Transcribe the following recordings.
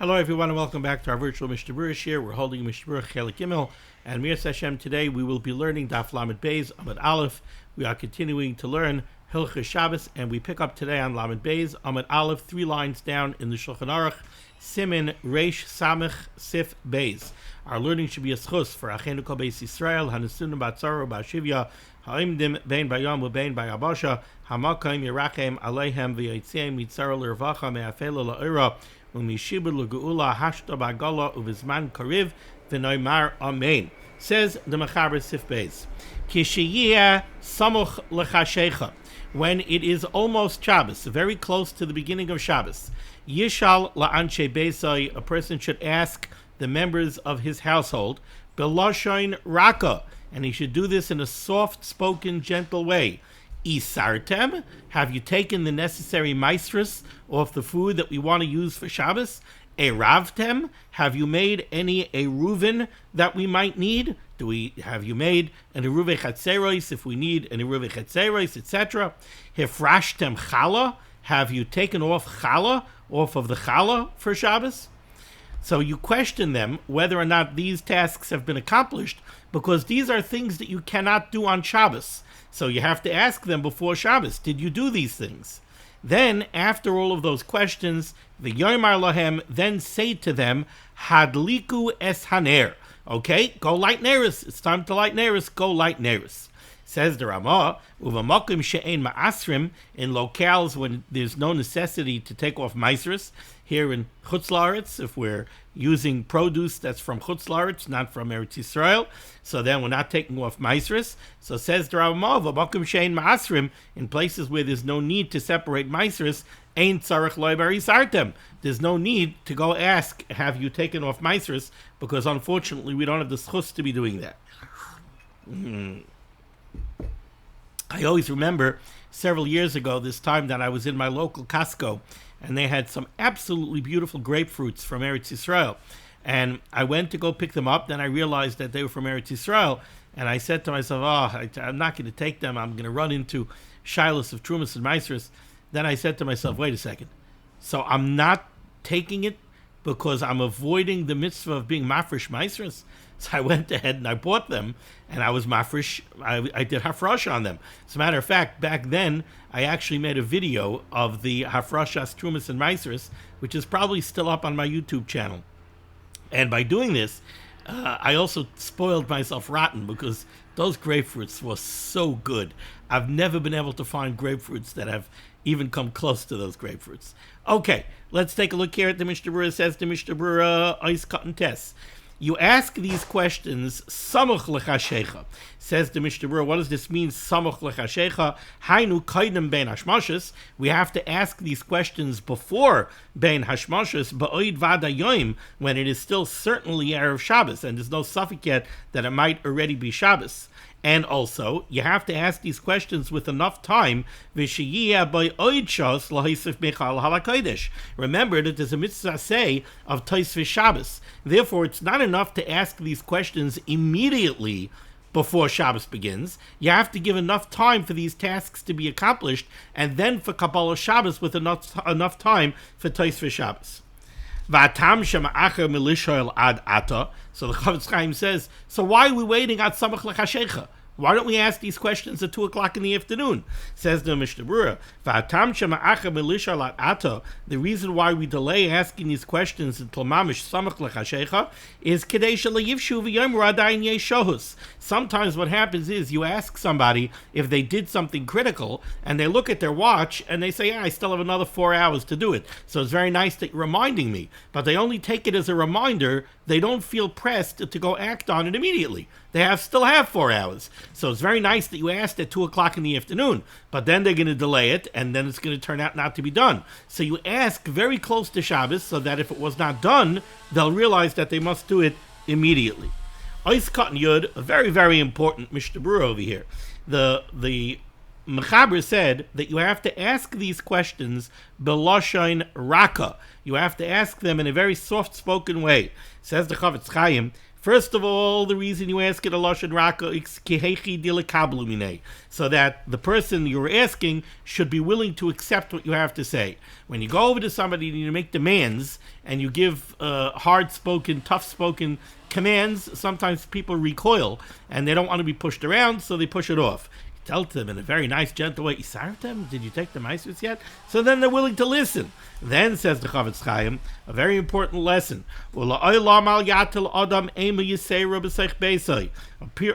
Hello everyone and welcome back to our virtual Mishnah Berurah here. We're holding Mishnah Berurah Chelik Gimel, and Miras Hashem today we will be learning Daf Lamed Beis Amud Aleph. We are continuing to learn Hilchos Shabbos, and we pick up today on Lamed Beis Amud Aleph, 3 lines down in the Shulchan Aruch, Siman Reish Samech Sif Beis. Our learning should be a schus for Achenu Kol Beis Yisrael, Hanesunim Batzaro Bashivya, Ha'imdim Bein Bayom Ubein Bayabasha, Hamakayim Yerachem Aleihem V'Yitziim Mitzara L'Rvacha Me'afela La'ira, Umishibud L'Geula Hashta B'Gala Uvizman Kariv V'Noimar Amen. Says the Mechaber Sif Beis, Kishiyeh Samuch L'Chashecha, when it is almost Shabbos, very close to the beginning of Shabbos, Yishal La'anshe Beisai, a person should ask the members of his household, Beloshoin Raka, and he should do this in a soft-spoken, gentle way. Isartem, have you taken the necessary maestris off the food that we want to use for Shabbos? Eravtem, have you made any eruvin that we might need? Have you made an eruve chatzeros if we need an eruve chatzeros, etc.? Hefrashtem chala, have you taken off chala, off of the chala for Shabbos? So you question them whether or not these tasks have been accomplished, because these are things that you cannot do on Shabbos. So you have to ask them before Shabbos, did you do these things? Then, after all of those questions, the Yoimar Lahem, then say to them, Hadliku es haner. Okay, go light neris. It's time to light neris. Go light neris. Says the Ramah, Uvamakim she'ein ma'asrim, in locales when there's no necessity to take off maisris. Here in Chutz La'aretz, if we're using produce that's from Chutz La'aretz, not from Eretz Yisrael, so then we're not taking off maisris. So says the Ramah, Uvamakim she'ein ma'asrim, in places where there's no need to separate maisris, ein tzarech loy barisartem. There's no need to go ask, have you taken off maisris, because unfortunately we don't have the schus to be doing that. I always remember several years ago, this time that I was in my local Costco, and they had some absolutely beautiful grapefruits from Eretz Yisrael. And I went to go pick them up, then I realized that they were from Eretz Yisrael, and I said to myself, I'm not going to take them, I'm going to run into shilas of Trumas and Maisris. Then I said to myself, wait a second, so I'm not taking it because I'm avoiding the mitzvah of being mafresh Maisris? So I went ahead and I bought them, and I was mafresh. I did hafrosh on them. As a matter of fact, back then, I actually made a video of the hafroshas trumas and maisris, which is probably still up on my YouTube channel. And by doing this, I also spoiled myself rotten, because those grapefruits were so good. I've never been able to find grapefruits that have even come close to those grapefruits. Okay, let's take a look here at the Mishnah Berurah. Says the Mishnah Berurah, Ice Cut and Tess. You ask these questions, Samuch L'Chashecha. Says the Mishnah Berurah, what does this mean, Samuch L'Chashecha? Hainu Kaidem Bein Hashmashas. We have to ask these questions before Bein Hashmashas, Ba'oid Vada Yoim, when it is still certainly Erev Shabbos, and there's no suffix yet that it might already be Shabbos. And also, you have to ask these questions with enough time. Remember that there's a mitzvah say of Tosfos Shabbos. Therefore, it's not enough to ask these questions immediately before Shabbos begins. You have to give enough time for these tasks to be accomplished, and then for Kabbalah Shabbos with enough time for Tosfos Shabbos. So the Chavetz Chaim says, so why are we waiting at Samach L'Chashecha? Why don't we ask these questions at 2 o'clock in the afternoon? Says the Mishnah Berurah, the reason why we delay asking these questions until Mamish Samach L'Chashecha is sometimes what happens is you ask somebody if they did something critical, and they look at their watch and they say, I still have another 4 hours to do it. So it's very nice that you're reminding me. But they only take it as a reminder. They don't feel pressed to go act on it immediately. They still have 4 hours. So it's very nice that you asked at 2 o'clock in the afternoon, but then they're going to delay it, and then it's going to turn out not to be done. So you ask very close to Shabbos, so that if it was not done, they'll realize that they must do it immediately. Ois Cotton Yud, a very, very important Mishnah Berurah over here. The Mechaber said that you have to ask these questions beloshain raka. You have to ask them in a very soft-spoken way. Says the Chavetz Chaim, First of all, the reason you ask it a lashon raka is kihechi dilekablu minei, so that the person you're asking should be willing to accept what you have to say. When you go over to somebody and you make demands and you give hard-spoken, tough-spoken commands, sometimes people recoil and they don't want to be pushed around, so they push it off. Tell them in a very nice, gentle way, Isartem, did you take the maasros yet? So then they're willing to listen. Then, says the Chavetz Chaim, a very important lesson.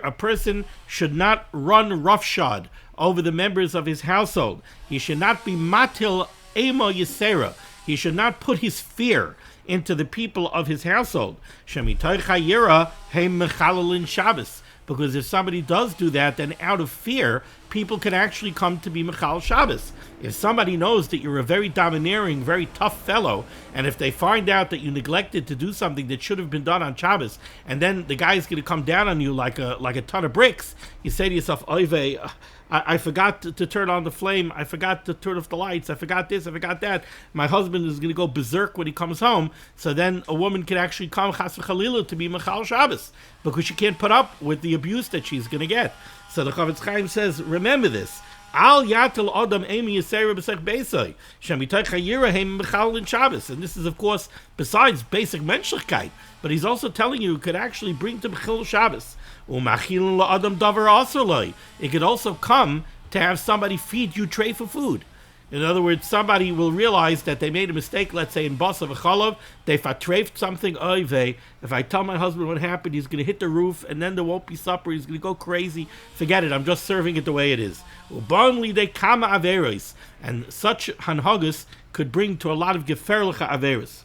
A person should not run roughshod over the members of his household. He should not be matil ema yisera. He should not put his fear into the people of his household. Shemitay chayira heim mechalelin Shabbos. Because if somebody does do that, then out of fear, people can actually come to be Mechal Shabbos. If somebody knows that you're a very domineering, very tough fellow, and if they find out that you neglected to do something that should have been done on Shabbos, and then the guy's going to come down on you like a ton of bricks, you say to yourself, Oy, I forgot to turn on the flame, I forgot to turn off the lights, I forgot this, I forgot that. My husband is going to go berserk when he comes home, so then a woman can actually come Chas v'Chalila to be Mechal Shabbos, because she can't put up with the abuse that she's going to get. So the Chavetz Chaim says, remember this. Al yatel adam emi yisera b'sech beisai shemitay chayira heim mechal in Shabbos. And this is, of course, besides basic menschlichkeit, but he's also telling you it could actually bring to Mechil Shabbos. Umachil la'adam davar asolai. It could also come to have somebody feed you tray for food. In other words, somebody will realize that they made a mistake, let's say in Basa v'Cholov, they fatrefed something, if I tell my husband what happened, he's going to hit the roof, and then there won't be supper, he's going to go crazy. Forget it, I'm just serving it the way it is. And such hanhagas could bring to a lot of geferliche averos.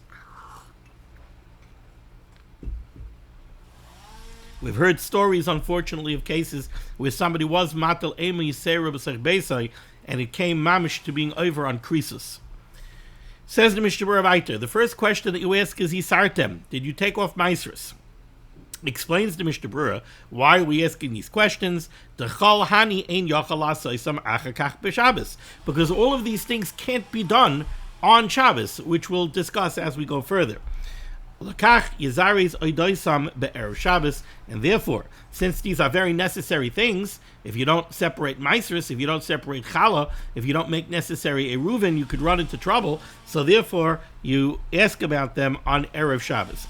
We've heard stories, unfortunately, of cases where somebody was matal ema yisera b'sech beisai, and it came mamish to being over on krisus. Says the Mishnah Berurah weiter, the first question that you ask is Isartem, did you take off maasros? Explains the Mishnah Berurah, why are we asking these questions? Because all of these things can't be done on Shabbos, which we'll discuss as we go further. And therefore, since these are very necessary things, if you don't separate maasros, if you don't separate challah, if you don't make necessary eruvin, you could run into trouble. So therefore, you ask about them on Erev Shabbos.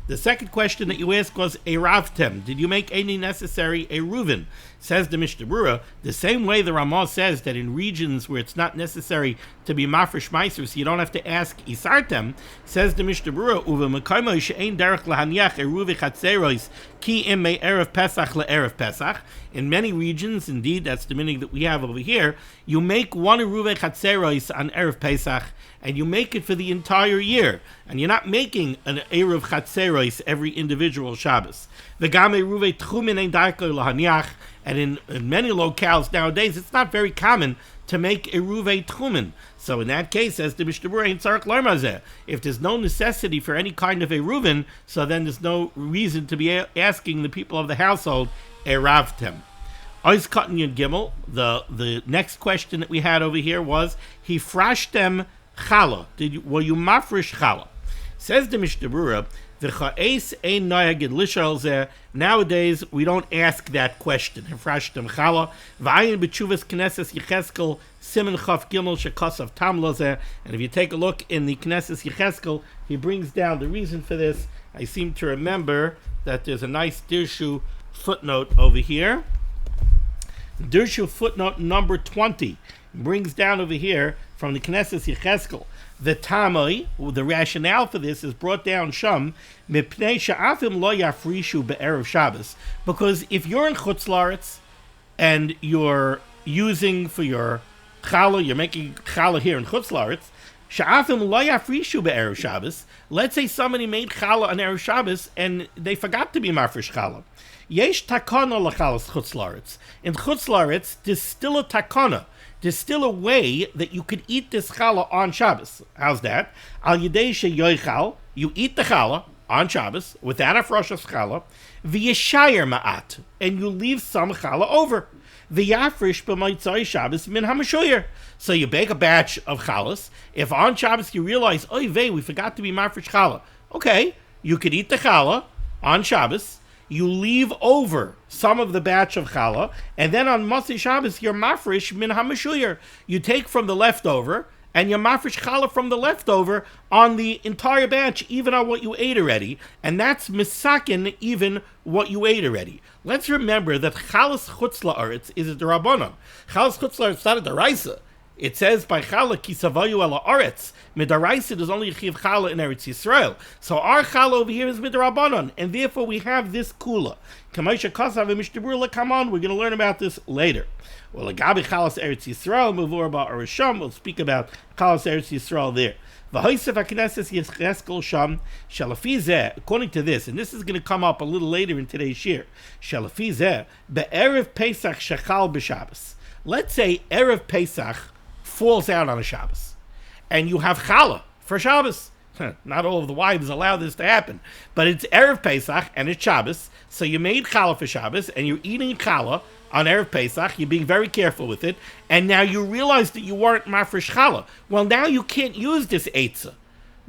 The second question that you asked was Eravtem. Did you make any necessary eruvin? Says the Mishnah Berurah, the same way the Ramah says that in regions where it's not necessary to be mafresh maasros, you don't have to ask Isartem. Says the Mishnah Berurah, Uve mekaymo she'ein derech lahaniach eruvi chatzeros ki im me erev Pesach le'erev Pesach. In many regions, indeed, that's the meaning that we have over here, you make one eruvi chatzeros on erev Pesach, and you make it for the entire year, and you're not making an erev chatzeros every individual Shabbos. V'gam eruvi tchumin ein darko lahaniach. And in many locales nowadays, it's not very common to make eruve tchumen. So in that case, as the Mishnah Berurah, if there's no necessity for any kind of eruvin, so then there's no reason to be asking the people of the household eravtem. Ois Katan Yud Gimel. The next question that we had over here was hifrashtem challah. Were you mafresh challah? Says the Mishnah Berurah, nowadays, we don't ask that question. And if you take a look in the Knesses Yecheskel, he brings down the reason for this. I seem to remember that there's a nice Dirshu footnote over here. Dirshu footnote number 20 brings down over here from the Knesses Yecheskel. The Tamai, the rationale for this is brought down Sham, mipnei sha'afim lo yafrishu be'erev Shabbos, because if you're in Chutz La'aretz and you're using for your challah, you're making challah here in Chutz La'aretz, sha'afim lo yafrishu be'erev Shabbos. Let's say somebody made challah on erev Shabbos and they forgot to be mafresh challah. Yesh takana l'chalas Chutz La'aretz. In Chutz La'aretz, there's still a takana. There's still a way that you could eat this challah on Shabbos. How's that? Al yidei sheyoichal, you eat the challah on Shabbos without a froshes challah, v'yeshayer ma'at, and you leave some challah over. V'yafrish b'motzai Shabbos min hamashoyer. So you bake a batch of challahs. If on Shabbos you realize, oy vey, we forgot to be mafresh challah. Okay, you could eat the challah on Shabbos, you leave over some of the batch of challah, and then on Motzei Shabbos, you're mafresh min hamashuyar. You take from the leftover, and you're mafresh challah from the leftover on the entire batch, even on what you ate already, and that's misakin even what you ate already. Let's remember that chalas chutz la'aretz is a derabanan. Chalas chutz la'aretz is not a deraisa. It says by challah kisavayu ala aretz. Midaraisa is only chiv challah in Eretz Yisrael. So our challah over here is midrabanan, and therefore we have this kula. Kamaisha kasav and Mishnah Berurah, come on, we're going to learn about this later. Well, agabi chalas Eretz Yisrael, muvur ba arisham, we'll speak about chalas Eretz Yisrael there. V'hoisef hakneses yeskel sham shalafi zeh. According to this, and this is going to come up a little later in today's shir. Shalafi zeh be'erev Pesach shechal b'Shabbos. Let's say erev Pesach falls out on a Shabbos, and you have challah for Shabbos. Not all of the wives allow this to happen, but it's Erev Pesach and it's Shabbos, so you made challah for Shabbos, and you're eating challah on Erev Pesach, you're being very careful with it, and now you realize that you weren't mafresh challah. Well, now you can't use this eitzah,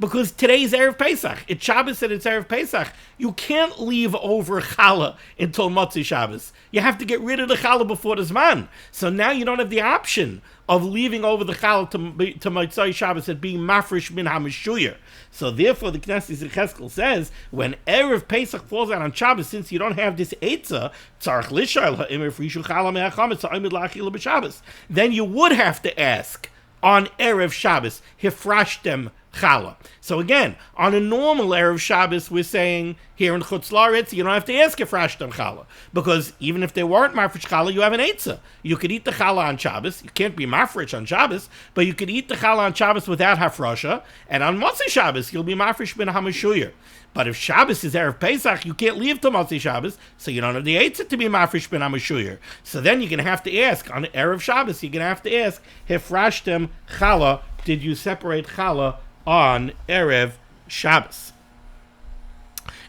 because today's Erev Pesach. It's Shabbos and it's Erev Pesach. You can't leave over challah until Motzei Shabbos. You have to get rid of the challah before the Zman. So now you don't have the option of leaving over the challah to Motzei Shabbos and being mafresh min hamashuyar. So therefore the Knesset Yecheskel says, when Erev Pesach falls out on Shabbos, since you don't have this eitzah, tzarich lishayl ha'im refrishu challah me'achametz ha'imid la'achila b'Shabbos, then you would have to ask on Erev Shabbos, hifrashtem challah. So again, on a normal Erev Shabbos, we're saying here in Chutz La'aretz, you don't have to ask if Rashtam challah, because even if there weren't mafresh challah, you have an eitzah. You could eat the challah on Shabbos. You can't be mafresh on Shabbos, but you could eat the challah on Shabbos without hafrasha, and on Motzei Shabbos, you'll be mafresh ben hamashuyar. But if Shabbos is Erev Pesach, you can't leave to Motzei Shabbos, so you don't have the eitzah to be mafresh ben hamashuyar. So then you're going to have to ask, on Erev Shabbos, you're going to have to ask, hifrashtem challah, did you separate challah on Erev Shabbos?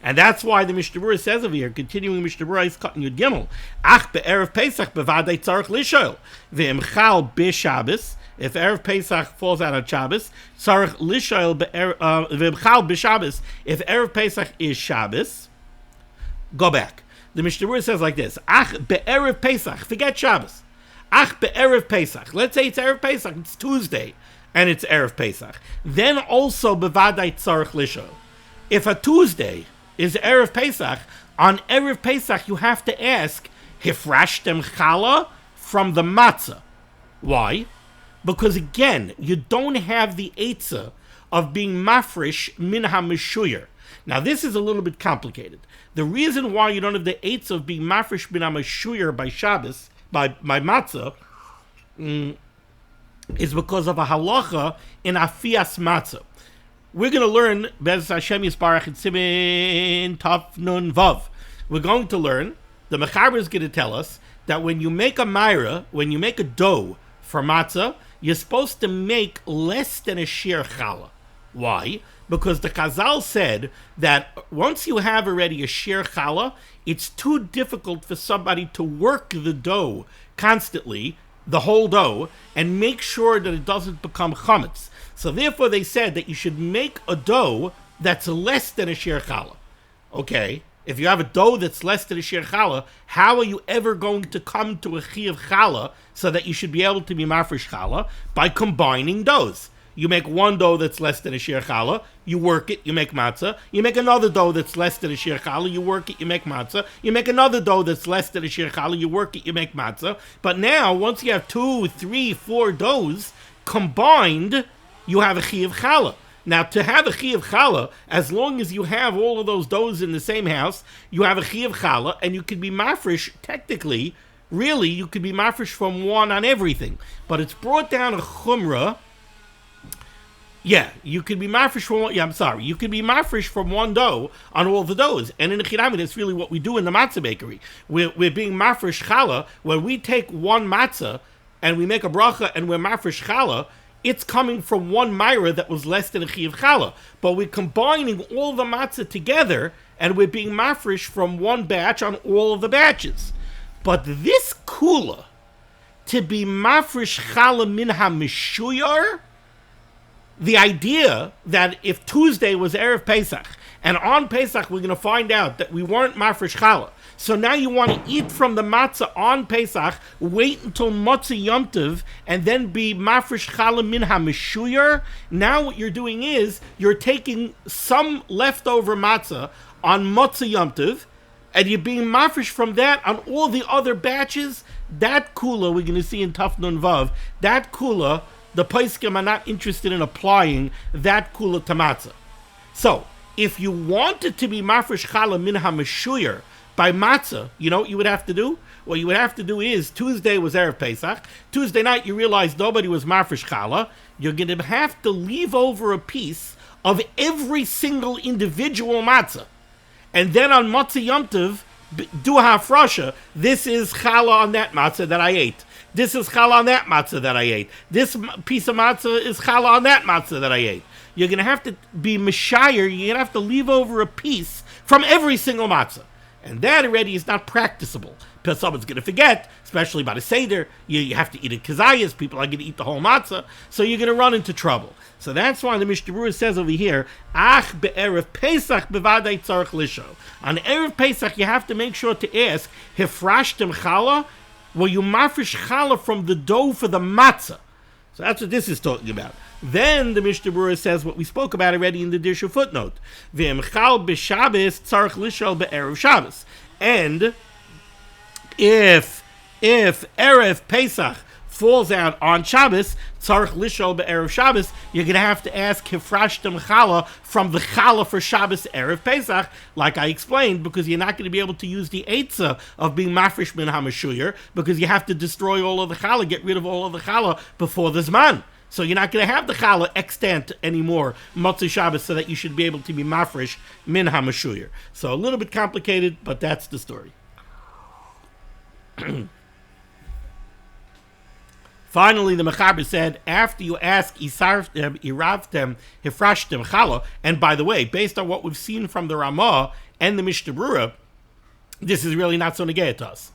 And that's why the Mishnah Berurah says over here, continuing Mishnah Berurah is cutting Yud Gimel, Ach be'erev Pesach bevadei tzarich lishol ve'imchal b'Shabbos. If Erev Pesach falls out on Shabbos, tzarich lishol ve'imchal b'Shabbos. If Erev Pesach is Shabbos, go back. The Mishnah Berurah says like this, Ach be'erev Pesach, forget Shabbos. Ach be'erev Pesach. Let's say it's Erev Pesach, it's Tuesday, and it's Erev Pesach. Then also bevadai tzarich lishol. If a Tuesday is Erev Pesach, on Erev Pesach you have to ask, hifrashtem challah from the matzah. Why? Because again, you don't have the eitzah of being mafresh min hamashuyar. Now this is a little bit complicated. The reason why you don't have the eitzah of being mafresh min hamashuyar by Shabbos, by matzah, is because of a halacha in afias matzah. We're going to learn Bez Hashem Yisbarach in Siman Taf Nun Vav. We're going to learn, the Mechaber is going to tell us that when you make a myra, when you make a dough for matzah, you're supposed to make less than a sheer challah. Why? Because the Chazal said that once you have already a sheer challah, it's too difficult for somebody to work the dough constantly, the whole dough, and make sure that it doesn't become chametz. So therefore they said that you should make a dough that's less than a sheer challah. Okay, if you have a dough that's less than a sheer challah, how are you ever going to come to a chiyuv challah so that you should be able to be mafresh challah? By combining doughs. You make one dough that's less than a sheer challah, you work it, you make matzah. You make another dough that's less than a sheer challah, you work it, you make matzah. You make another dough that's less than a sheer challah, you work it, you make matzah. But now, once you have 2, 3, 4 doughs combined, you have a chiyuv challah. Now, to have a chiyuv challah, as long as you have all of those doughs in the same house, you have a chiyuv challah, and you can be mafresh, technically, really, you could be mafresh from one on everything. But it's brought down a chumrah. Yeah, you could be mafresh from one. Yeah, I'm sorry. You could be mafresh from one dough on all the doughs. And in the Chidami, that's really what we do in the matzah bakery. We're being mafresh challah. When we take one matzah and we make a bracha and we're mafresh challah, it's coming from one myra that was less than a chiyuv challah. But we're combining all the matzah together and we're being mafresh from one batch on all of the batches. But this kula, to be mafresh challah min ha-mishuyar, the idea that if Tuesday was Erev Pesach And on Pesach, we're going to find out that we weren't mafresh challah. So now you want to eat from the matzah on Pesach, wait until Matzah Yom Tov, and then be mafresh challah min ha-meshuyer. Now what you're doing is, you're taking some leftover matzah on Matzah Yom Tov, and you're being mafresh from that on all the other batches. That kula, we're going to see in Taf Nun Vav, that kula, the Paiskim are not interested in applying that kula to matzah. So, if you wanted to be mafresh challah min ha-meshuyer by matzah, you know what you would have to do? What you would have to do is, Tuesday was Erev Pesach. Tuesday night you realized nobody was mafresh challah. You're going to have to leave over a piece of every single individual matzah. And then on Matzah Yom Tov, do a hafrasha. This is challah on that matzah that I ate. This is challah on that matzah that I ate. This piece of matzah is challah on that matzah that I ate. You're going to have to be meshayir. You're going to have to leave over a piece from every single matzah. And that already is not practicable. Because someone's going to forget, especially by the Seder. You have to eat it kazayas. People are going to eat the whole matzah. So you're going to run into trouble. So that's why the Mishnah Berurah says over here, Ach be'erev Pesach bevadei tzarich lisho. On Erev Pesach, you have to make sure to ask, Hifrashtem challah? Were you mafresh challah from the dough for the matzah? So that's what this is talking about. Then the Mishnah Berurah says what we spoke about already in the Dirshu footnote. V'em chal b'Shabbos tzarich lisho be'erev Shabbos. And if Erev Pesach falls out on Shabbos, tzarich lisho be'erev Shabbos, you're going to have to ask hifrashtem challah from the challah for Shabbos Erev Pesach, like I explained, because you're not going to be able to use the eitzah of being mafresh min ha-meshuyer, because you have to destroy all of the challah, get rid of all of the challah before the zman. So you're not going to have the challah extant anymore, Motzei Shabbos, so that you should be able to be mafresh min ha-meshuyer. So a little bit complicated, but that's the story. Finally, the Mechaber said, after you ask Isarvtem, Iravtem, Hifrashtem, Challah, and by the way, based on what we've seen from the Ramah and the Mishnah Berurah, this is really not so negay to us.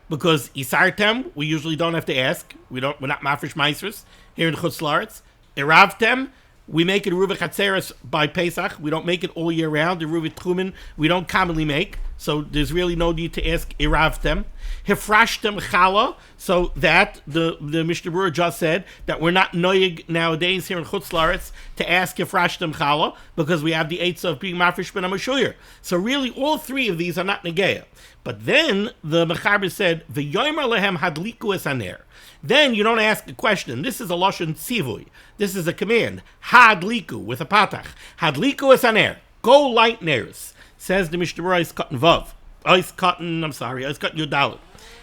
Because Isartem, we usually don't have to ask. We're not Mafresh Maisrus here in Chutz La'aretz. Iravtem, we make it Ruva Chatzeres by Pesach. We don't make it all year round. The Ruva Tchumen, we don't commonly make. So there's really no need to ask Iravtem. Hifrashtem Challah, so that the Mishnah Berurah just said that we're not noyig nowadays here in Chutz La'aretz to ask Hifrashtem Challah, because we have the eitzah of being mafresh ben ha-meshuyer. So really all three of these are not negeya. But then the Mechaber said, V'yomer lehem hadliku es haner. Then you don't ask a question. This is a lashon tzivui. This is a command. Hadliku, with a patach. Hadliku es haner. Go light ners. Says the Mishnah Berurah is cotton vav. Is cotton yudalit.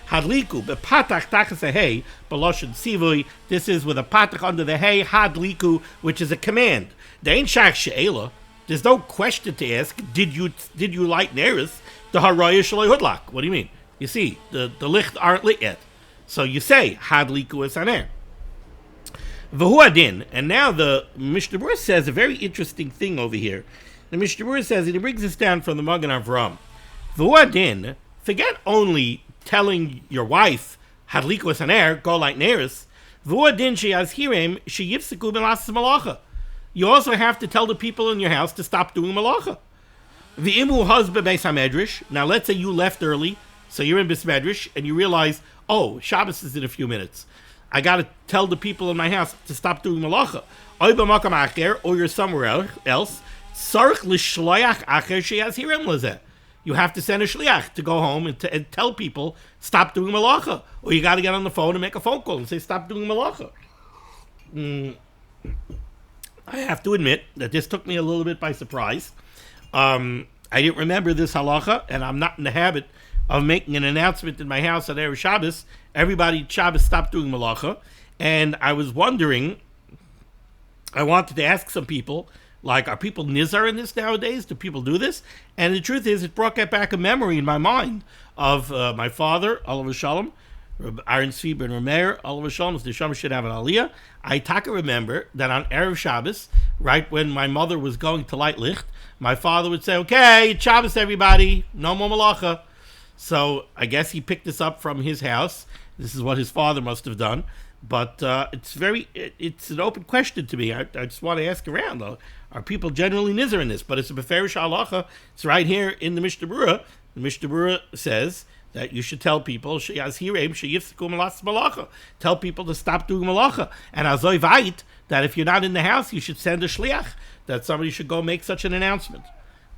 Hadliku, bepatach tachas a hey, b'lashon tzivui. This is with a patach under the hey, hadliku, which is a command. There ain't shach she'ela. There's no question to ask. Did you light ners? The haraya shaloi hudlak. What do you mean? You see, the licht aren't lit yet. So you say, hadliku es haner. V'hu adin. And now the Mishnah Berurah says a very interesting thing over here. The Mishnah Berurah says, and he brings this down from the Magen Avraham. V'hu adin, forget only telling your wife, hadliku es haner, go light neres. V'hu adin sheyazhirem sheyifseku b'lasas malacha. You also have to tell the people in your house to stop doing malacha. V'imu husband beis hamedrash. Now let's say you left early, so you're in bis medrash, and you realize, oh, Shabbos is in a few minutes. I got to tell the people in my house to stop doing malacha. Oy b'makam acher, or you're somewhere else. Sarich l'shloyach acher sheyazhirem lezeh. You have to send a shliach to go home and tell people, stop doing malacha. Or you got to get on the phone and make a phone call and say, stop doing malacha. I have to admit that this took me a little bit by surprise. I didn't remember this halacha, and I'm not in the habit of making an announcement in my house at Erev Shabbos. Everybody Shabbos stopped doing malacha, and I was wondering, I wanted to ask some people, like, are people nizar in this nowadays? Do people do this? And the truth is, it brought back a memory in my mind of my father, Olav Shalom, Aaron Tzvi ben Rameir, Olav Shalom, the Shama should have an aliyah. I taka remember that on Erev Shabbos, right when my mother was going to light licht, my father would say, okay, it's Shabbos everybody, no more malacha. So I guess he picked this up from his house. This is what his father must have done. But it's an open question to me. I just want to ask around, though. Are people generally nizer in this? But it's a beferish halacha. It's right here in the Mishnah Berurah. The Mishnah Berurah says that you should tell people, tell people to stop doing malacha. And azoi vayit, that if you're not in the house, you should send a shliach, that somebody should go make such an announcement.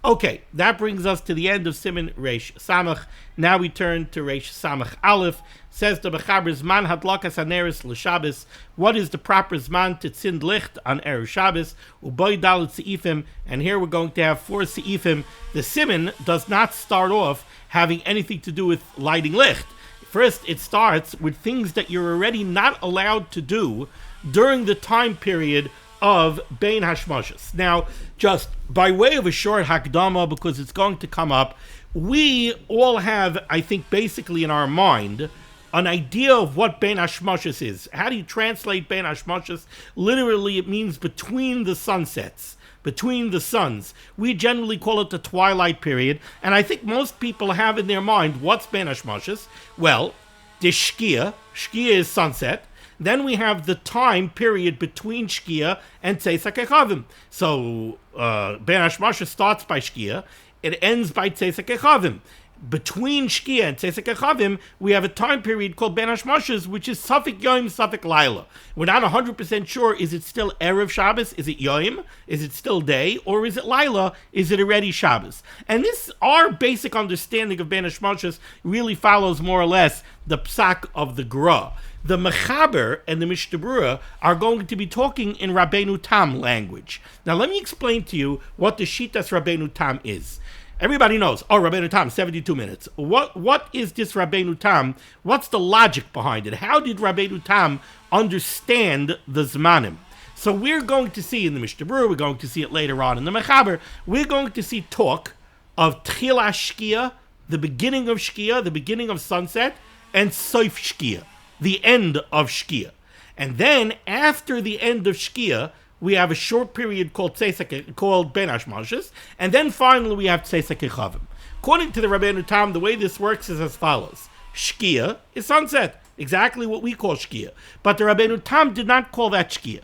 Okay, that brings us to the end of Siman Reish Samach. Now we turn to Reish Samach Aleph. Says the Mechaber, Zman hadlakas haneres l'Shabbos. What is the proper Zman to tzind licht on Erev Shabbos? Uboy dalet seifim. And here we're going to have 4 seifim. The Siman does not start off having anything to do with lighting licht. First, it starts with things that you're already not allowed to do during the time period of Bein Hashmashas. Now, just by way of a short hakdama, because it's going to come up, we all have, I think, basically in our mind, an idea of what Bein Hashmashas is. How do you translate Bein Hashmashas? Literally, it means between the sunsets, between the suns. We generally call it the twilight period, and I think most people have in their mind, what's Bein Hashmashas? Well, the Shkia is sunset. Then we have the time period between Shkia and Tzeisak Echavim. So, Ben Hashmashas starts by Shkia, it ends by Tzeisak Echavim. Between Shkia and Tzeisak Echavim, we have a time period called Ben Hashmashas, which is Safik Yom, Safik Laila. We're not 100% sure, is it still Erev Shabbos? Is it Yom? Is it still day? Or is it Laila? Is it already Shabbos? And this, our basic understanding of Ben Hashmashas really follows more or less the psak of the Gra. The Mechaber and the Mishnah Berurah are going to be talking in Rabbeinu Tam language. Now let me explain to you what the Shitas Rabbeinu Tam is. Everybody knows, Rabbeinu Tam, 72 minutes. What is this Rabbeinu Tam? What's the logic behind it? How did Rabbeinu Tam understand the Zmanim? So we're going to see in the Mishnah Berurah, we're going to see it later on in the Mechaber, we're going to see talk of Tchila Shkia, the beginning of Shkia, the beginning of sunset, and Soif Shkia, the end of Shkia. And then, after the end of Shkia, we have a short period called Ben Hashmashas, and then finally we have Tzeisak Echavim. According to the Rabbeinu Tam, the way this works is as follows. Shkia is sunset, exactly what we call Shkia. But the Rabbeinu Tam did not call that Shkia.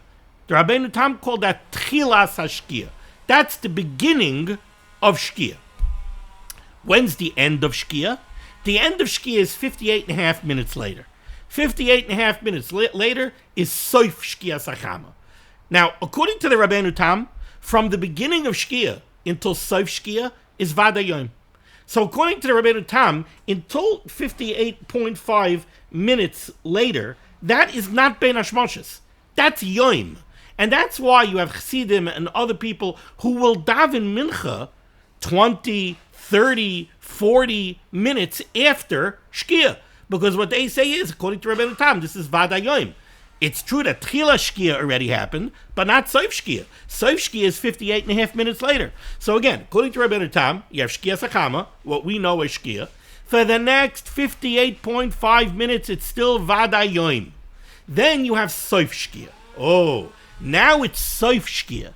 The Rabbeinu Tam called that Tchilas HaShkia. That's the beginning of Shkia. When's the end of Shkia? The end of Shkia is 58 and a half minutes later. 58 and a half minutes later is Soif Shkia Sachama. Now, according to the Rabbeinu Tam, from the beginning of Shkia until Soif Shkia is Vada Yom. So according to the Rabbeinu Tam, until 58.5 minutes later, that is not Ben Hashmashas. That's Yom. And that's why you have Chassidim and other people who will daven Mincha 20, 30, 40 minutes after Shkia. Because what they say is, according to Rabbeinu Tam, this is Vada Yom. It's true that Tchila Shkia already happened, but not Soif Shkia. Soif Shkia is 58 and a half minutes later. So again, according to Rabbeinu Tam, you have Shkia Sachama, what we know as Shkia. For the next 58.5 minutes, it's still Vada Yom. Then you have Soif Shkia. Oh, now it's Soif Shkia.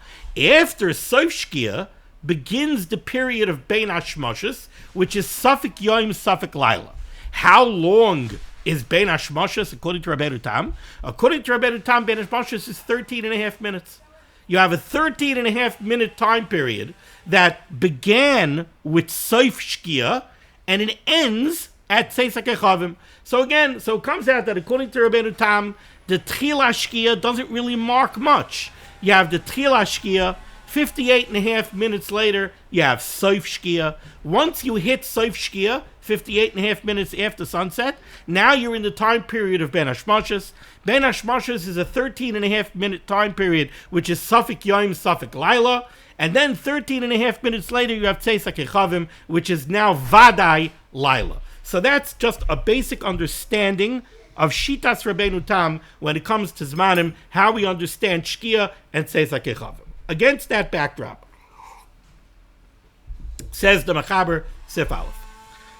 After Soif Shkia begins the period of Bein Hashmashas, which is Safik Yom, Safik Laila. How long is Bein Hashmashas according to Rabbeinu Tam? According to Rabbeinu Tam, Bein Hashmashas is 13 and a half minutes. You have a 13 and a half minute time period that began with Soif Shkia and it ends at Tzeisak Echavim. So again, so it comes out that according to Rabbeinu Tam, the Tchila Shkia doesn't really mark much. You have the Tchila Shkia, 58 and a half minutes later, you have Soif Shkia. Once you hit Soif Shkia, 58 and a half minutes after sunset, now you're in the time period of Ben Hashmashas. Ben Hashmashas is a 13 and a half minute time period, which is Safik Yom, Safik Laila. And then 13 and a half minutes later, you have Tzeisak Echavim, which is now Vadai Laila. So that's just a basic understanding of Shitas Rabbeinu Tam when it comes to Zmanim, how we understand Shkia and Tzeisak Echavim. Against that backdrop, says the Mechaber Sif Aleph,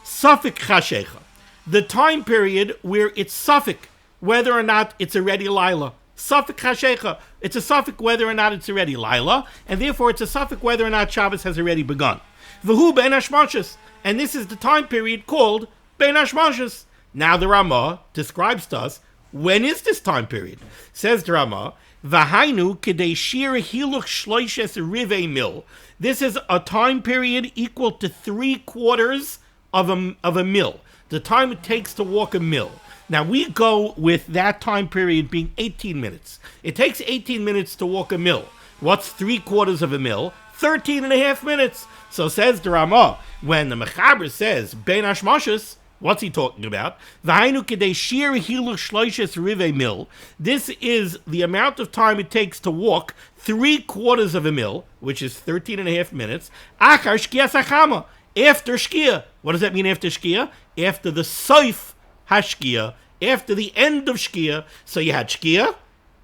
Safik Chashecha, the time period where it's Safik, whether or not it's already Laila. Safik Chashecha, it's a Safik whether or not it's already Laila, and therefore it's a Safik whether or not Shabbos has already begun. V'hu Ben Hashmashas, and this is the time period called Ben Hashmashas. Now the Ramah describes to us When is this time period? Says the Rama, V'hainu k'dei shir hiluch shloishes rivei mil. This is a time period equal to 3/4 of a mil. The time it takes to walk a mil. Now we go with that time period being 18 minutes. It takes 18 minutes to walk a mil. What's 3/4 of a mil? 13.5 minutes. So says the Rama, when the Mechaber says Ben Hashmashos, what's he talking about? V'hainu k'dei shir hiluch shloishes rivei mil. This is the amount of time it takes to walk 3/4 of a mil, which is 13.5 minutes. Achar shkia sachama, after shkia. What does that mean after shkia? After the soif hashkia, after the end of shkia. So you had shkia,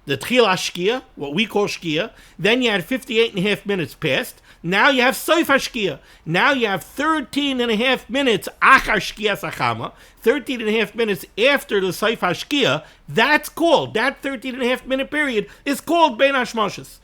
the tchila shkia, what we call shkia. Then you had 58.5 minutes passed. Now you have soif hashkia. Now you have 13.5 minutes achar shkia sachama, 13.5 minutes after the soif hashkia. That's called, that 13.5 minute period is called Ben Hashmashos.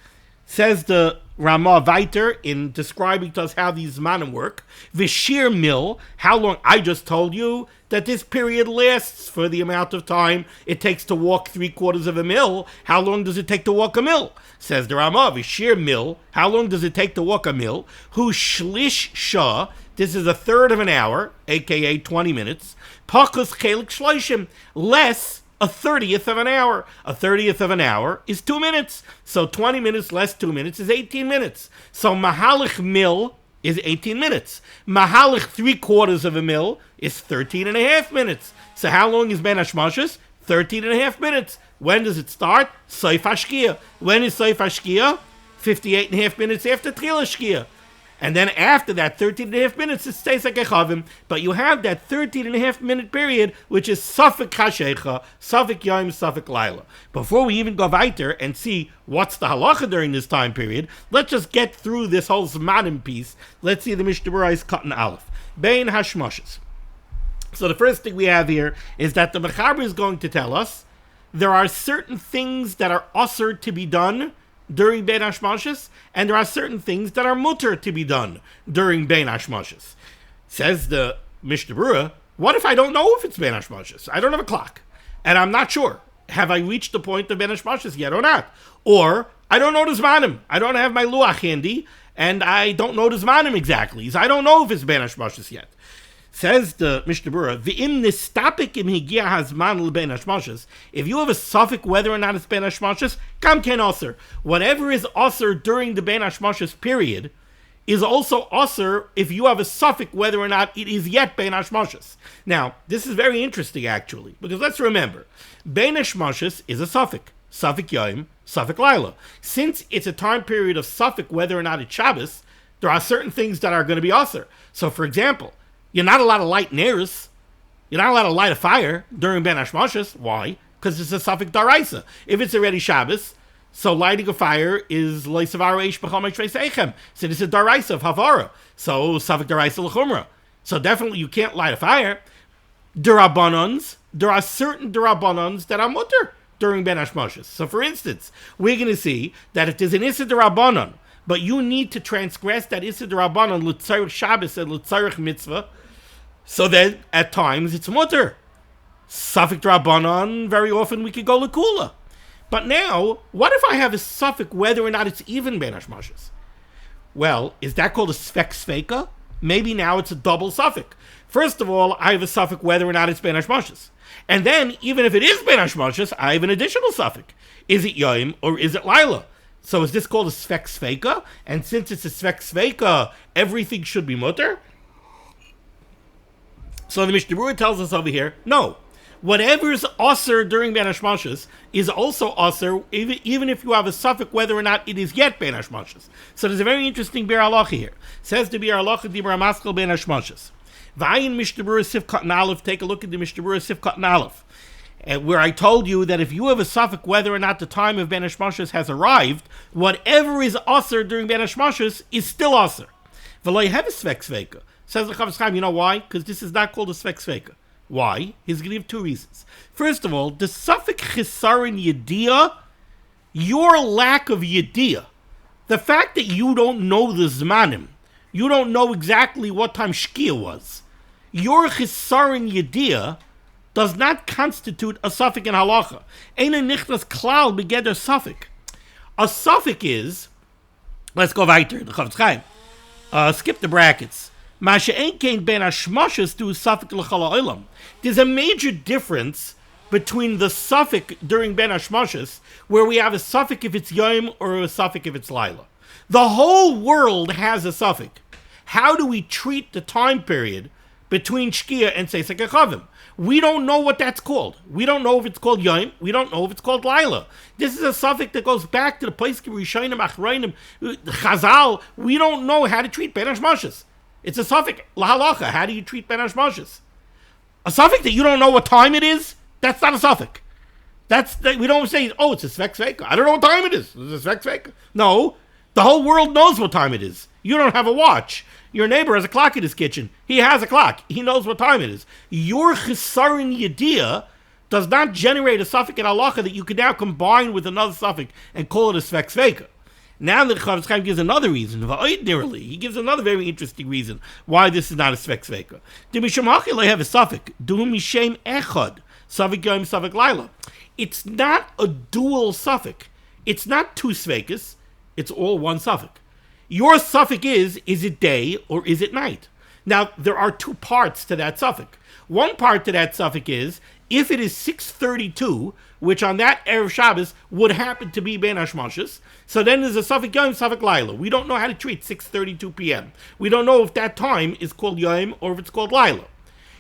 Says the Ramah Viter in describing to us how these manim work. Vishir mil, how long? I just told you that this period lasts for the amount of time it takes to walk 3/4 of a mil. How long does it take to walk a mil? Says the Ramah, Vishir mil, how long does it take to walk a mil? Hu shlish shah, this is 1/3 of an hour, aka 20 minutes. Pakus chelik shloishim, less 1/30th of an hour. 1/30th of an hour is 2 minutes. So 20 minutes less 2 minutes is 18 minutes. So mahalich mil is 18 minutes. Mahalich 3/4 of a mil is 13.5 minutes. So how long is Ben Hashmashos? 13.5 minutes. When does it start? Soif hashkia. When is Soif hashkia? 58.5 minutes after Tchila shkia. And then after that 13.5 minutes, it stays like a chavim. But you have that 13.5 minute period, which is Safek Hashecha, Safek Yom, Safek Laila. Before we even go weiter and see what's the halacha during this time period, let's just get through this whole Zmanim piece. Let's see the Mishnah Berurah is cut in Aleph. Bein Hashmashos. So the first thing we have here is that the Mechaber is going to tell us there are certain things that are usher to be done during Ben Hashmashos, and there are certain things that are mutter to be done during Ben Hashmashos. Says the Mishnah Berurah, what if I don't know if it's Ben Hashmashos? I don't have a clock, and I'm not sure. Have I reached the point of Ben Hashmashos yet or not? Or, I don't know the Zmanim. I don't have my Luach handy, and I don't know the Zmanim exactly, so I don't know if it's Ben Hashmashos yet. Says the Mishnah Berurah, "V'im nistapik im higia hazman l'ben hashmashos." If you have a suffix whether or not it's ben hashmashos, kam ken aser. Whatever is aser during the ben hashmashos period is also aser if you have a suffix whether or not it is yet ben hashmashos. Now, this is very interesting actually, because let's remember, ben hashmashos is a suffix, suffix yom, suffix laila. Since it's a time period of suffix whether or not it's Shabbos, there are certain things that are going to be aser. So, for example, you're not allowed to light neiros. You're not allowed to light a fire during Ben Hashmashos. Why? Because it's a suffix daraisa. If it's already Shabbos, so lighting a fire is loisavar eish b'chol me'shrei seichem. So this is a daraisa of havara. So suffix daraisa l'chumra. So definitely you can't light a fire. Durabanons, there are certain durabanons that are mutter during Ben Hashmashos. So for instance, we're going to see that if there's an issa durabanon, but you need to transgress that issa durabanon l'tzarich Shabbos and l'tzarich mitzvah, so then, at times, it's mutter. Suffix drabanan, very often we could go l'kula. But now, what if I have a suffix whether or not it's even ben hashmashos? Well, is that called a svek sveka? Maybe now it's a double suffix. First of all, I have a suffix whether or not it's ben hashmashos. And then, even if it is ben hashmashos, I have an additional suffix. Is it yoim or is it lila? So is this called a svek sveka? And since it's a svek sveka, everything should be mutter? So the Mishnah Berurah tells us over here, no. Whatever is aser during Ben Hashmashos is also aser, even if you have a suffix whether or not it is yet Ben Hashmashos. So there's a very interesting Bir Halacha here. Says the Bir Halacha Dibra Maskal Ben Hashmashos. V'ayin Mishnah Berurah Sifkat and Aleph. Take a look at the Mishnah Berurah Sifkat and Aleph, where I told you that if you have a suffix whether or not the time of Ben Hashmashos has arrived, whatever is aser during Ben Hashmashos is still aser. V'lo have a svek sveka. Says the Chavetz Chaim, you know why? Because this is not called a svek sveka. Why? He's going to give two reasons. First of all, the suffix chisaron yediyah, your lack of yediyah, the fact that you don't know the zmanim, you don't know exactly what time shkia was, your chisaron yediyah does not constitute a suffix in halacha. Eine nichtas klal begeder suffix. A suffix is, let's go weiter, the Chofetz Chaim. Skip the brackets. Masha ein kein ben hashmashas to suffix l'chal ha'olam. There's a major difference between the suffix during ben hashmashas, where we have a suffix if it's yom or a suffix if it's laila. The whole world has a suffix. How do we treat the time period between Shkia and Seisek HaChavim? We don't know what that's called. We don't know if it's called Yom. We don't know if it's called Laila. This is a suffix that goes back to the place of Rishonim, Achrayim, Chazal. We don't know how to treat Ben Hashmashas. It's a suffix, Lahalacha. How do you treat Ben Hashmashas? A suffix that you don't know what time it is, that's not a suffix. We don't say, oh, it's a Svek Sveka. I don't know what time it is. It's a Svek Sveka. No, the whole world knows what time it is. You don't have a watch. Your neighbor has a clock in his kitchen. He has a clock. He knows what time it is. Your Chesaron Yediyah does not generate a suffix in halacha that you can now combine with another suffix and call it a Svek Sveka. Now the Chofetz Chaim gives another reason. He gives another very interesting reason why this is not a Svek Sveka. The Mishum Hachil have a suffix. Du Mishem Echad. Suffix Yom, suffix Laila. It's not a dual suffix. It's not two Svekas. It's all one suffix. Your suffix is it day or is it night? Now, there are two parts to that suffix. One part to that suffix is, if it is 6:32, which on that Erev Shabbos would happen to be Ben Hashmashas, so then there's a suffix Yom, suffix Laila. We don't know how to treat 6:32 p.m. We don't know if that time is called Yom or if it's called Laila.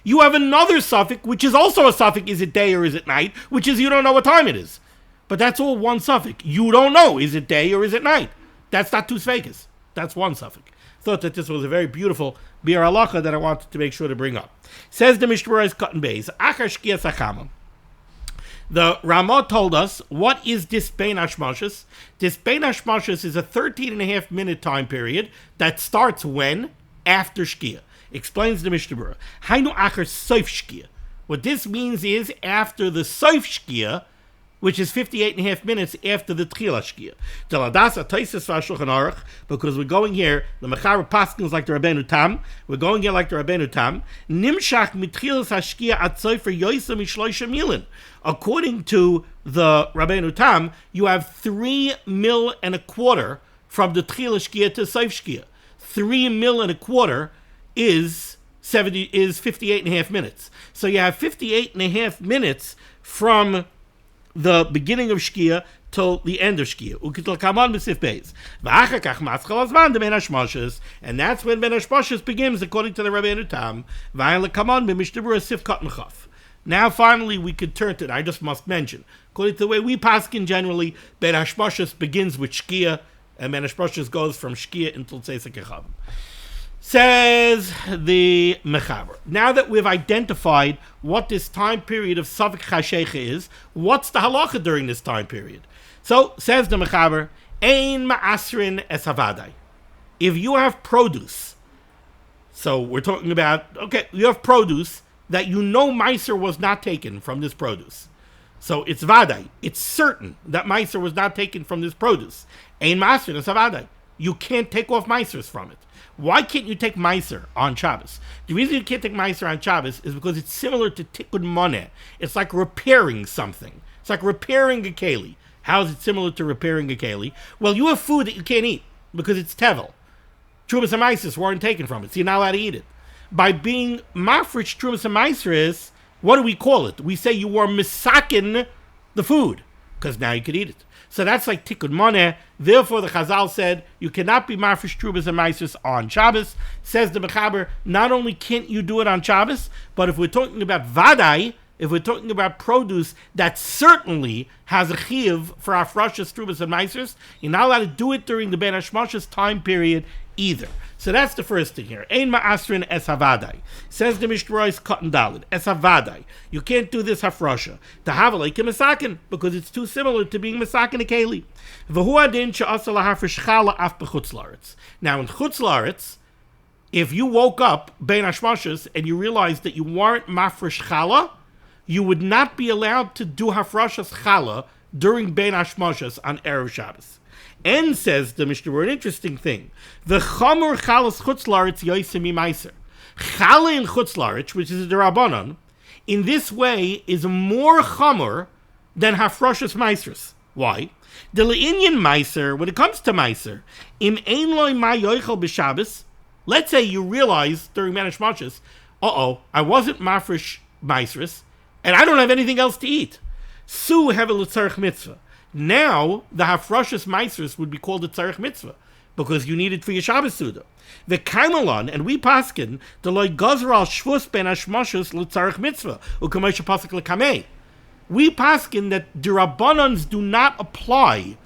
You have another suffix, which is also a suffix, is it day or is it night, which is you don't know what time it is. But that's all one suffix. You don't know, is it day or is it night? That's not two Svekas. That's one suffix. Thought that this was a very beautiful biur halacha that I wanted to make sure to bring up. Says the Mishnah Berurah's Cotton Bays. Achar Shkia Sachama. The Ramah told us, what is this Bein Hashmashas? This Bein Hashmashas is a 13.5 minute time period that starts when? After Shkia. Explains the Mishnah Berurah. Hainu Achar Soif Shkia. What this means is after the Soif Shkia, which is 58.5 minutes after the Tchila Shkia. Because we're going here, the Mechaber Paskins like the Rabbeinu Tam. We're going here like the Rabbeinu Tam. Nimshach mitchilas hashkia at sofer yoisa mishloisha milin. According to the Rabbeinu Tam, you have 3.25 mil from the Tchila Shkia to Sof Shkia. 3.25 mil is 58.5 minutes. So you have 58.5 minutes from the beginning of Shkia till the end of Shkia. And that's when Ben Hashmashas begins, according to the Rabbeinu Tam. Now, finally, we could turn to it. I just must mention, according to the way we paskin generally, Ben Hashmashas begins with Shkia, and Ben Hashmashas goes from Shkia until Tzeitzek Echavim. Says the Mechaber. Now that we've identified what this time period of Safek Chashecha is, what's the halacha during this time period? So, says the Mechaber, Ein ma'asrin es havadai. If you have produce, so we're talking about, okay, you have produce that you know Meiser was not taken from this produce. So it's vadai. It's certain that Meiser was not taken from this produce. Ein ma'asrin es havadai. You can't take off Meisers from it. Why can't you take Meiser on Shabbos? The reason you can't take Meiser on Shabbos is because it's similar to Tikkun Moneh. It's like repairing something. It's like repairing a keli. How is it similar to repairing a keli? Well, you have food that you can't eat because it's tevel. Trumas and Meiser weren't taken from it, so you're not allowed to eat it. By being mafresh Trumas and Meiser, what do we call it? We say you were misakin the food because now you could eat it. So that's like Tikkun Moneh. Therefore, the Chazal said you cannot be mafresh trubas and meisus on Shabbos. Says the Mechaber, not only can't you do it on Shabbos, but if we're talking about vadai, if we're talking about produce that certainly has a chiyuv for afrashas trubas and meisers, you're not allowed to do it during the Ben Hashmashas time period either. So that's the first thing here. Ein ma'asrin es havadai. Says the Mishnah Berurah's Cotton Dalid. Es havadai. You can't do this hafrasha. Tahavalei kemisakin, because it's too similar to being misakin a keli. V'hu adin she'asa lahafresh chala af b'chutz la'aretz. Now in chutz la'aretz, if you woke up bein hashmashas and you realized that you weren't mafresh chala, you would not be allowed to do hafrashas chala during bein hashmashas on Erev Shabbos. And says the Mishnah Berurah, an interesting thing. The chamur chalas chutz la'aretz yoisem meiser. Chala in chutz la'aretz, which is a derabanan, in this way is more chamor than hafrashas meisers. Why? The le'inyan meiser, when it comes to meiser, im ein loy ma yoichel b'Shabbos, let's say you realize during Manish Mashas, I wasn't mafresh meisers, and I don't have anything else to eat. Su hevel tzarich mitzvah. Now, the hafrashas meisers would be called a tzarich mitzvah, because you need it for your Shabbos Suda. The kaimalon, and we paskin, the loy gozer al shvus ben hashmashas l'tzarich mitzvah, u'kamesha pasuk l'kamei. We paskin that the Rabbanans do not apply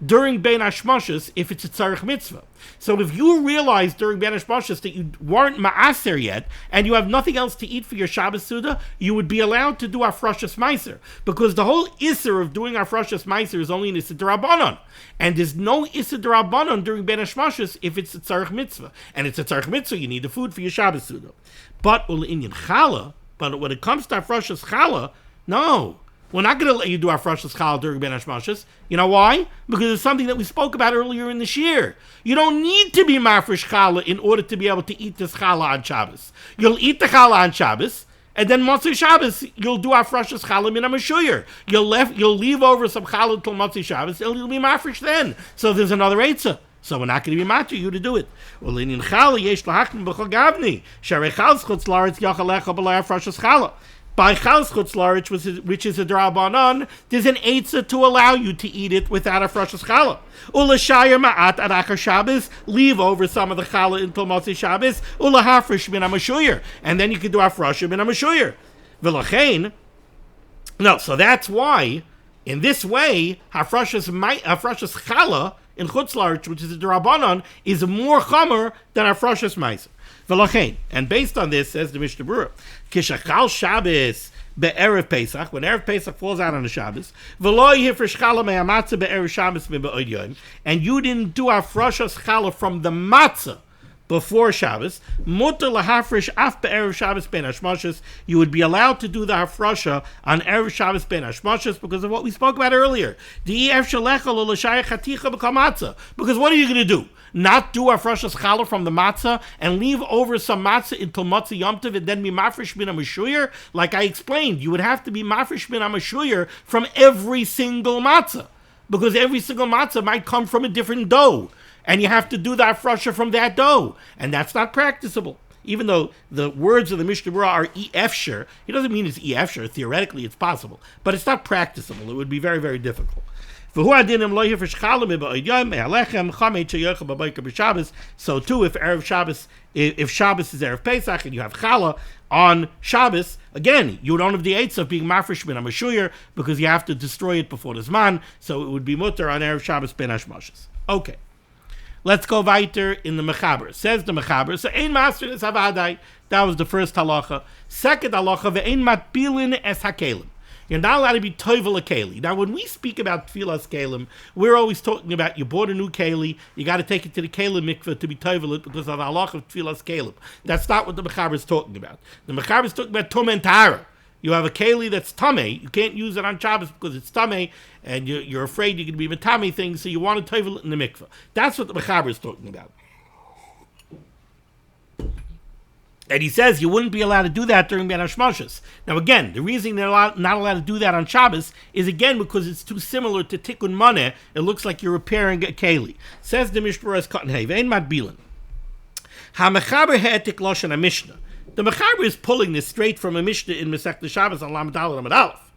during Ben Hashmashas if it's a tzarich mitzvah. So if you realize during Ben Hashmashas that you weren't ma'aser yet, and you have nothing else to eat for your Shabbos Suda, you would be allowed to do Hafrashas Meiser. Because the whole Isser of doing Hafrashas Meiser is only an Isser D'Rabbanan. And there's no Isser D'Rabbanan during Ben Hashmashas if it's a tzarich mitzvah. And it's a tzarich mitzvah, you need the food for your Shabbos Suda. But Inyan Chala, but when it comes to Hafrashas Chala, no, we're not going to let you do Hafrashas Chala during Ben Hashmashas. You know why? Because it's something that we spoke about earlier in this year. You don't need to be Mafresh Chala in order to be able to eat this Chala on Shabbos. You'll eat the Chala on Shabbos, and then Motzei Shabbos, you'll do Hafrashas Chala min HaMashuyar. You'll leave over some Chala until Motzei Shabbos, and you'll be Mafresh then. So there's another Eitzah. So we're not going to be matter you to do it. Well, in Chala, yesh lahakmin b'chol gavni, sharei Chal's chutz la'aretz yachalecha b'lei Hafrashas Chala. By Chal's chutz la'aretz, which is a D'Rabbanan, there's an Eitzah to allow you to eat it without a Hafrashas Chala. Ulashayir ma'at adachar Shabbos, leave over some of the Chala until Motzei Shabbos. Ulahafresh min HaMashuyar, and then you can do Hafrashah min HaMashuyar. V'lachein, no, so that's why, in this way, Hafrashas Chala in chutz la'aretz, which is a D'Rabbanan, is more chamer than Hafrashas Meiser. V'lachein, and based on this, says the Mishnah Berurah, Kishachal Shabbos be'erev Pesach, when Erev Pesach falls out on the Shabbos, v'lo yifresh chala me'amatzah be'erev Shabbos mi'ba'od yom, and you didn't do hafrashas chala from the matzah before Shabbos, mutter lahafresh af be'erev Shabbos ben hashmashas, you would be allowed to do the hafrasha on Erev Shabbos ben hashmashas because of what we spoke about earlier. Because what are you going to do? Not do hafrashas chala from the matzah and leave over some matzah until matzah yom tov and then be mafresh min HaMashuyar? Like I explained, you would have to be mafresh min HaMashuyar from every single matzah, because every single matzah might come from a different dough, and you have to do the hafrasha from that dough, and that's not practicable. Even though the words of the Mishnah Berurah are efshar, it doesn't mean it's efshar. Theoretically, it's possible, but it's not practicable. It would be very, very difficult. So too, if Erev Shabbos, if Shabbos is Erev Pesach and you have chala on Shabbos, again, you don't have the eitzah of being mafresh ben HaMashuyar because you have to destroy it before the Zman, so it would be mutter on Erev Shabbos ben Hashmashas. Okay, let's go weiter in the Mechaber. Says the Mechaber, so ein master is havadai. That was the first halacha. Second halacha, ve'ein matbilin es hakelim. You're not allowed to be toivel a keli. Now, when we speak about tfilas kelim, we're always talking about you bought a new keli, you got to take it to the kelim mikveh to be toivel it because of the halach of tfilas kelim. That's not what the Mechaber is talking about. The Mechaber is talking about tum and tara. You have a keli that's tameh, you can't use it on Shabbos because it's tameh, and you're afraid you're going to be matami things, so you want to toivel it in the mikveh. That's what the Mechaber is talking about. And he says you wouldn't be allowed to do that during Ben Hashmashas. Now again, the reason they're not allowed to do that on Shabbos is again because it's too similar to Tikkun Maneh. It looks like you're repairing a keli. Says the Mishnah Berurah Cotton Hay, Ve'en matbilan. HaMechaber he'etik loshen HaMishnah. The Mechaber is pulling this straight from a Mishnah in Masechta Shabbos on Lamed Aleph Lamed Aleph.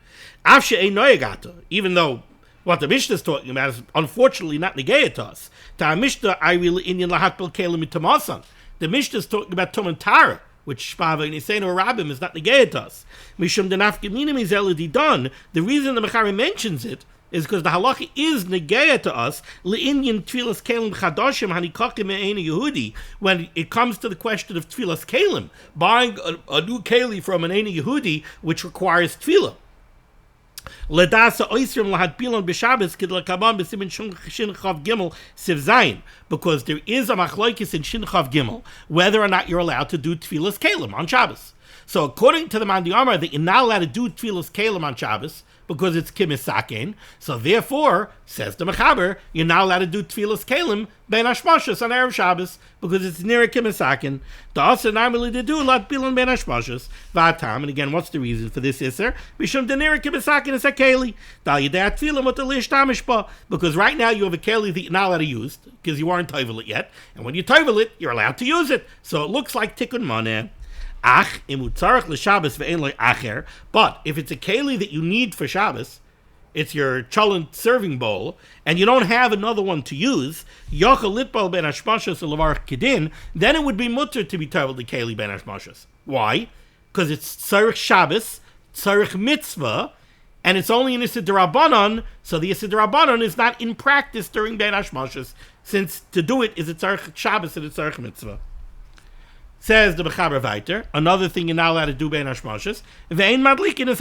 Av she'ein noyagata, even though what the Mishnah is talking about is unfortunately not negayah to us. Ta Mishnah ayri le'inyan lahakbel kelim mitamasan. The Mishnah is talking about Tum and Tara, which Shpava and Yisein or Rabbim is not negated to us. Mishum denafkiminim is eladi done. The reason the Mechaber mentions it is because the halacha is negated to us le'inyan tfilas kelim chadoshim hanikakim me'ena Yehudi. When it comes to the question of tfilas kelim, buying a new keli from an Eina Yehudi, which requires tfilah. Ledasa oisrim lahadbilon b'Shabbos kidlakaban b'simin shin chav gimel siv zayin, because there is a machlokes in shin chav gimel whether or not you're allowed to do tfilas kelim on Shabbos. So according to the Mandi Amar, that you're not allowed to do tefillas kelim on Shabbos because it's kimisaken. So therefore, says the Mechaber, you're not allowed to do tefillas kelim ben hashmashos on Erev Shabbos because it's near a kimisaken. The also normally to do lot bilan ben hashmashos vatam. And again, what's the reason for this iser? Mishum the near kimisaken is a keli. Dal yedat tefillah with the lish tamishpa, because right now you have a keli that you're not allowed to use because you aren't tovel it yet, and when you tovel it, you're allowed to use it. So it looks like tikkun maneh. Ach, imutzarach l'Shabbos ve'en lo acher. But if it's a keli that you need for Shabbos, it's your cholent serving bowl, and you don't have another one to use, yochel litbal ben hashmashos levarach kedin, then it would be mutter to be told the keli ben hashmashos. Why? Because it's tzarich Shabbos, tzarich mitzvah, and it's only an Issur D'Rabbanan, so the Issur D'Rabbanan is not in practice during ben hashmashos, since to do it is a tzarich Shabbos and a tzarich mitzvah. Says the Mechaber weiter, another thing you're not allowed to do ben hashmashos, ve'ein madlikin es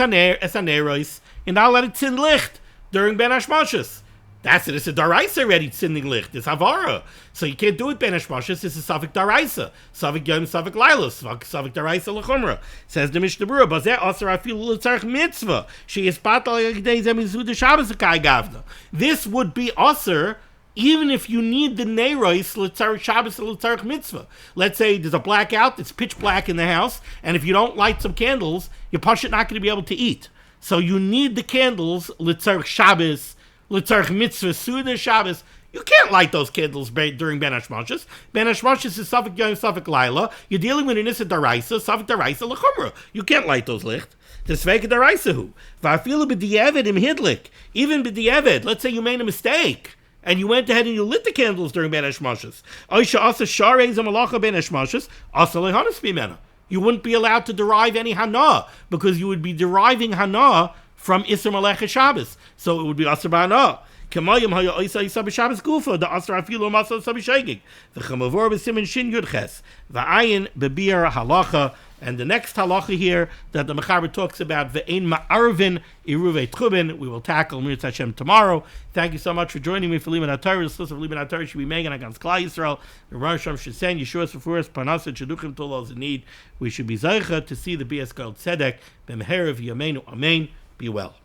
haneros, you're not allowed to tzin licht during ben hashmashos. That's it. It's a daraisa already tzinding licht. It's havara, so you can't do it ben hashmashos. It's a safek daraisa, safek yom, safek lailos, safek daraisa lechumra. Says the Mishnah Berurah, bazeh aser afilu l'tzarich mitzvah she is patal yagdei zemizu de Shabbos akai gavna. This would be aser even if you need the neiros l'tzarich Shabbos and l'tzarich mitzvah. Let's say there's a blackout, it's pitch black in the house, and if you don't light some candles, you're not going to be able to eat. So you need the candles l'tzarich Shabbos, l'tzarich mitzvah, Suda Shabbos. You can't light those candles during Ben Hashmashos. Ben Hashmashos is Safek Yom, Safek Laila. You're dealing with an Issur Daraisa, Safek Daraisa l'chumra. You can't light those licht. The Sveka Daraisa hu. Va'afilu b'di'eved im hidlik. Even b'di'eved, let's say you made a mistake, and you went ahead and you lit the candles during Ben Hashmashos. Oisha asa sharei zamalacha Ben Hashmashos, asa lehanas bimena. You wouldn't be allowed to derive any hana, because you would be deriving hana from Issur Malecha Shabbos. So it would be asa ba'ana. Kamayim haya oisa isa b'Shabbos gufa, the asa afilu masa isa b'shegig. V'chamavor b'simen shin yudches. V'ayin b'bir halacha. And the next halacha here that the Mechaber talks about, ve'ein ma'arvin iruvei tchubin, we will tackle Mir Hashem tomorrow. Thank you so much for joining me for limud HaTorah. The source of limud HaTorah should be megan against Klal Yisrael. The Rosh Hashanah should send Yeshua Sefuras Parnasa Sheduchim to those in need. We should be zeicha to see the BS Gold Tzedek b'meher of Yameinu Amen. Be well.